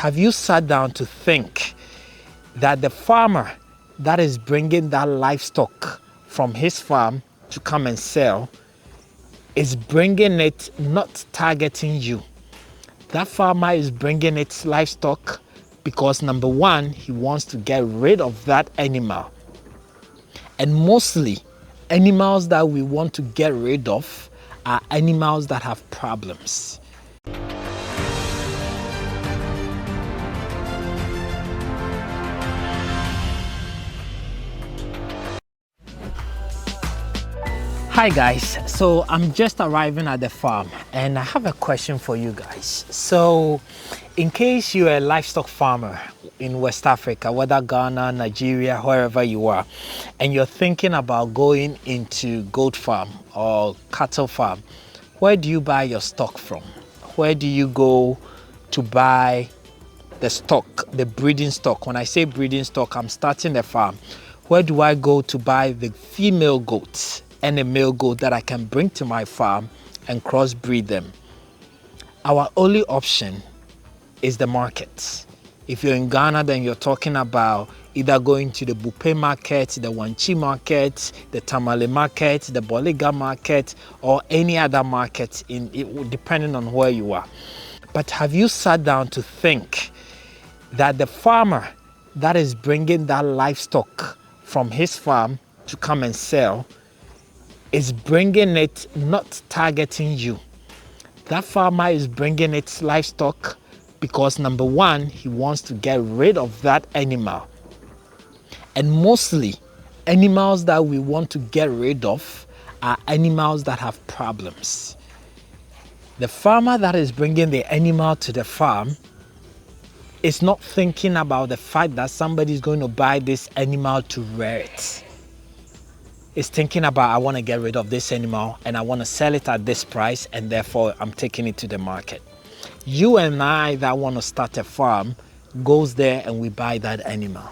have you sat down to think that the farmer that is bringing that livestock from his farm to come and sell is bringing it not targeting you? That farmer is bringing its livestock because, number one, he wants to get rid of that animal. And mostly, animals that we want to get rid of are animals that have problems. Hi guys, so I'm just arriving at the farm and I have a question for you guys. So in case you're a livestock farmer in West Africa, whether Ghana, Nigeria, wherever you are, and you're thinking about going into goat farm or cattle farm, where do you buy your stock from? Where do you go to buy the stock, the breeding stock? When I say breeding stock, I'm starting the farm. Where do I go to buy the female goats and a male goat that I can bring to my farm and crossbreed them? Our only option is the market. If you're in Ghana, then you're talking about either going to the Bupe market, the Wanchi market, the Tamale market, the Boliga market, or any other market, depending on where you are. But have you sat down to think that the farmer that is bringing that livestock from his farm to come and sell is bringing it not targeting you? That farmer is bringing its livestock because, number one, he wants to get rid of that animal. And mostly, animals that we want to get rid of are animals that have problems. The farmer that is bringing the animal to the farm is not thinking about the fact that somebody is going to buy this animal to rear it. Is thinking about, I want to get rid of this animal and I want to sell it at this price, and therefore I'm taking it to the market. You and I that want to start a farm goes there and we buy that animal.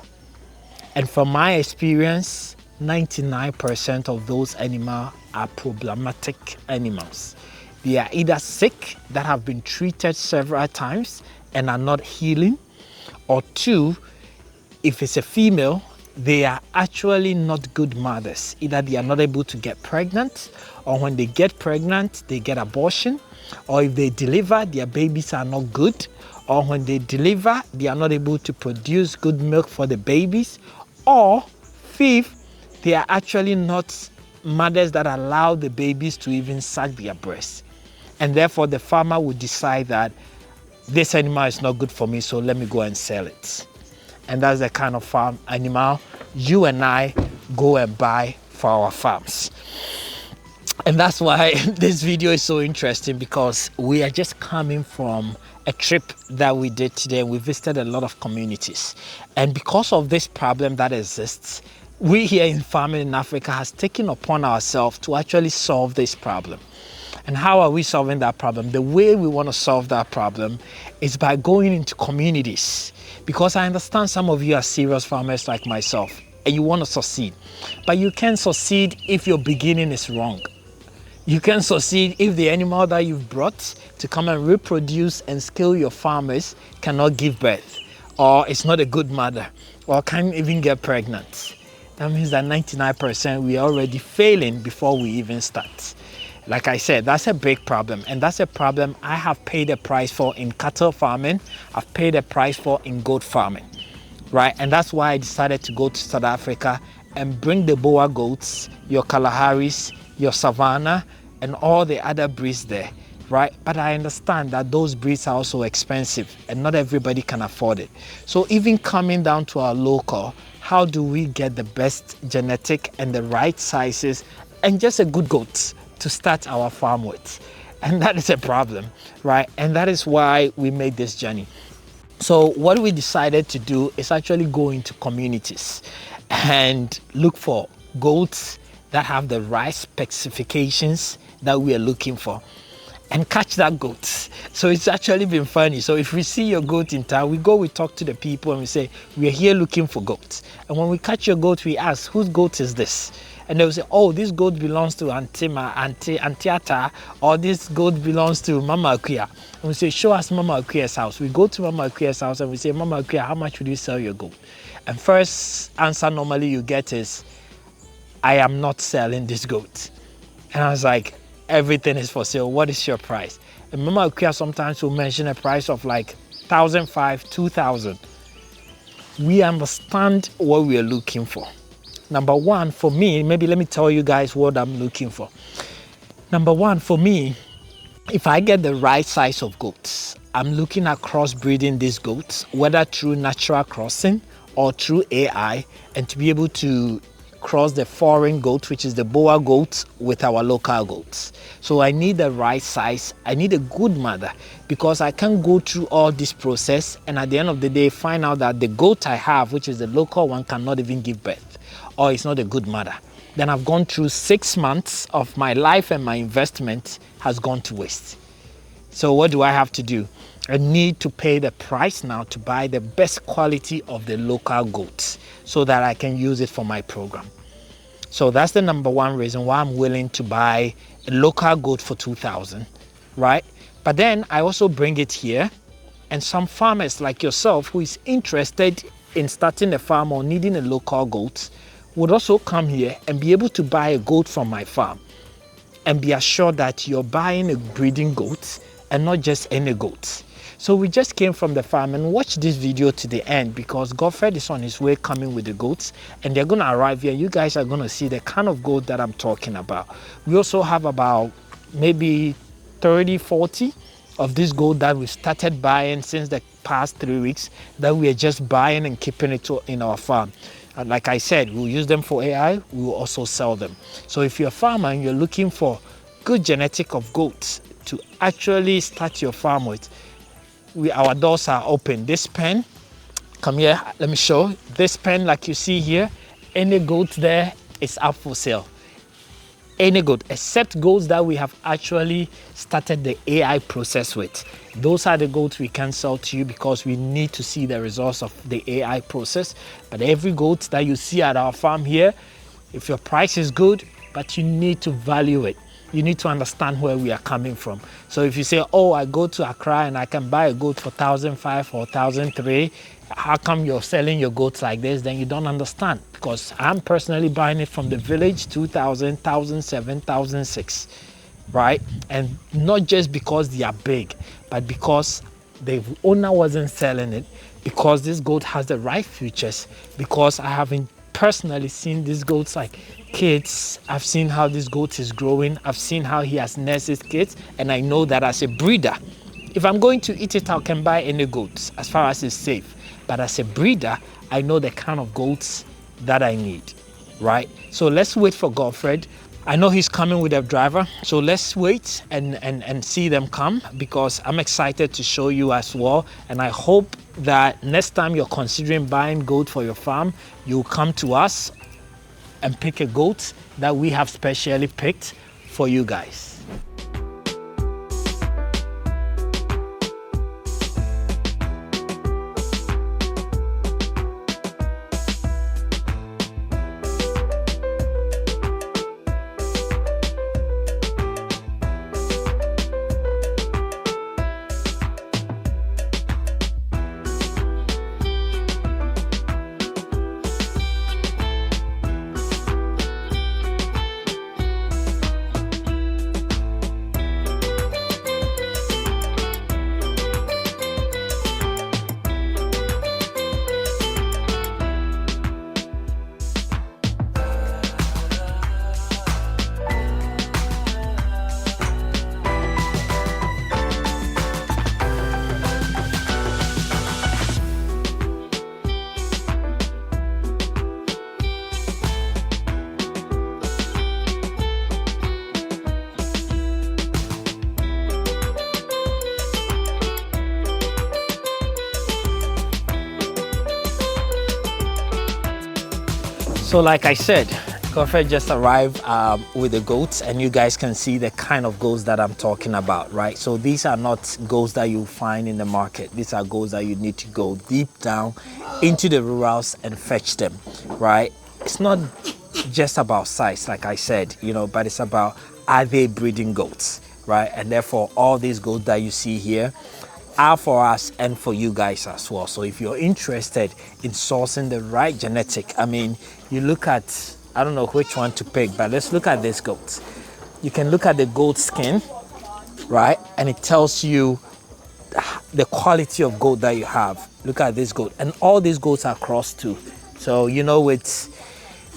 And from my experience, 99% of those animals are problematic animals. They are either sick, that have been treated several times and are not healing, or two, if it's a female, they are actually not good mothers. Either they are not able to get pregnant, or when they get pregnant, they get abortion, or if they deliver, their babies are not good, or when they deliver, they are not able to produce good milk for the babies, or fifth, they are actually not mothers that allow the babies to even suck their breasts. And therefore, the farmer would decide that this animal is not good for me, so let me go and sell it. And that's the kind of farm animal you and I go and buy for our farms. And that's why this video is so interesting, because we are just coming from a trip that we did today. We visited a lot of communities. And because of this problem that exists, we here in Farming in Africa has taken upon ourselves to actually solve this problem. And how are we solving that problem? The way we want to solve that problem is by going into communities. Because I understand some of you are serious farmers like myself and you want to succeed. But you can't succeed if your beginning is wrong. You can succeed if the animal that you've brought to come and reproduce and scale your farmers cannot give birth, or it's not a good mother, or can't even get pregnant. That means that 99% we are already failing before we even start. Like I said, that's a big problem, and that's a problem I have paid a price for in cattle farming. I've paid a price for in goat farming, right? And that's why I decided to go to South Africa and bring the Boer goats, your Kalaharis, your Savannah, and all the other breeds there, right? But I understand that those breeds are also expensive and not everybody can afford it. So even coming down to our local, how do we get the best genetic and the right sizes and just a good goat to start our farm with? And that is a problem, right? And that is why we made this journey. So what we decided to do is actually go into communities and look for goats that have the right specifications that we are looking for and catch that goat. So it's actually been funny. So if we see your goat in town, we talk to the people and we say, we are here looking for goats. And when we catch your goat, we ask, whose goat is this? and they'll say, oh, this goat belongs to Auntie Ata, or this goat belongs to Mama Akuya. And we say, show us Mama Akuya's house. We go to Mama Akuya's house and we say, Mama Akuya, how much would you sell your goat? And first answer normally you get is, I am not selling this goat. And I was like, everything is for sale. What is your price? And Mama Akuya sometimes will mention a price of like 1,500, 2,000. We understand what we are looking for. Number one, for me, maybe let me tell you guys what I'm looking for. Number one, for me, if I get the right size of goats, I'm looking at crossbreeding these goats, whether through natural crossing or through AI, and to be able to cross the foreign goat, which is the Boer goat, with our local goats. So I need the right size. I need a good mother, because I can't go through all this process and at the end of the day find out that the goat I have, which is the local one, cannot even give birth, or it's not a good mother. Then I've gone through 6 months of my life and my investment has gone to waste. So what do I have to do? I need to pay the price now to buy the best quality of the local goats so that I can use it for my program. So that's the number one reason why I'm willing to buy a local goat for 2,000, right? But then I also bring it here, and some farmers like yourself who is interested in starting a farm or needing a local goat would also come here and be able to buy a goat from my farm and be assured that you're buying a breeding goat and not just any goat. So we just came from the farm, and watch this video to the end, because Godfred is on his way coming with the goats, and they're going to arrive here. You guys are going to see the kind of goat that I'm talking about. We also have about maybe 30, 40 of this goat that we started buying since the past 3 weeks, that we are just buying and keeping it in our farm. And like I said, we'll use them for AI. We will also sell them. So if you're a farmer and you're looking for good genetic of goats to actually start your farm with, our doors are open. This pen, come here, let me show. This pen, like you see here, any goat there is up for sale. Any goat, except goats that we have actually started the AI process with. Those are the goats we can sell to you, because we need to see the results of the AI process. But every goat that you see at our farm here, if your price is good, but you need to value it. You need to understand where we are coming from. So if you say, oh, I go to Accra and I can buy a goat for 1,500 or 1,300, how come you're selling your goats like this? Then you don't understand, because I'm personally buying it from the village, 2,000, 1,700, 1,600, right? And not just because they are big, but because the owner wasn't selling it, because this goat has the right features, because I haven't personally seen these goats like kids. I've seen how this goat is growing. I've seen how he has nursed his kids, and I know that as a breeder, if I'm going to eat it, I can buy any goats as far as it's safe. But as a breeder, I know the kind of goats that I need, right? So let's wait for Godfred. I know he's coming with a driver, so let's wait and see them come, because I'm excited to show you as well. And I hope that next time you're considering buying goat for your farm, you'll come to us and pick a goat that we have specially picked for you guys. So like I said, Godfred just arrived with the goats, and you guys can see the kind of goats that I'm talking about, right? So these are not goats that you find in the market. These are goats that you need to go deep down into the rurals and fetch them, right? It's not just about size, like I said, you know, but it's about, are they breeding goats, right? And therefore all these goats that you see here are for us and for you guys as well. So if you're interested in sourcing the right genetic, I mean, you look at, I don't know which one to pick, but let's look at this goat. You can look at the goat skin, right? And it tells you the quality of goat that you have. Look at this goat, and all these goats are crossed too. So you know, it's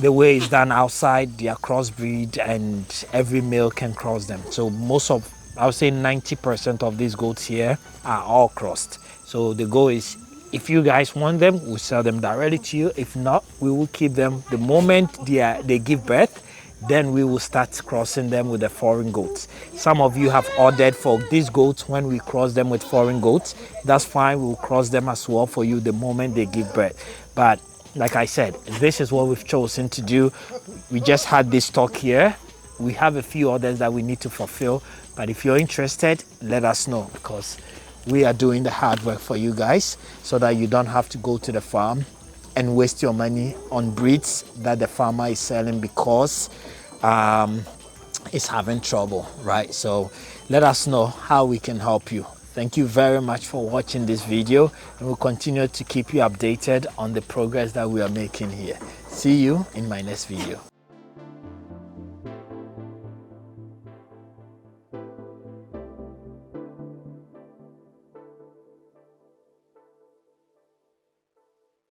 the way it's done outside, they are crossbreed, and every male can cross them. So most of, I would say 90% of these goats here are all crossed. So the goal is, if you guys want them, we'll sell them directly to you. If not, we will keep them. The moment they give birth, then we will start crossing them with the foreign goats. Some of you have ordered for these goats when we cross them with foreign goats. That's fine, we'll cross them as well for you the moment they give birth. But like I said, this is what we've chosen to do. We just had this stock here. We have a few orders that we need to fulfill, but if you're interested, let us know, because we are doing the hard work for you guys so that you don't have to go to the farm and waste your money on breeds that the farmer is selling because it's having trouble, right? So let us know how we can help you. Thank you very much for watching this video, and we'll continue to keep you updated on the progress that we are making here. See you in my next video.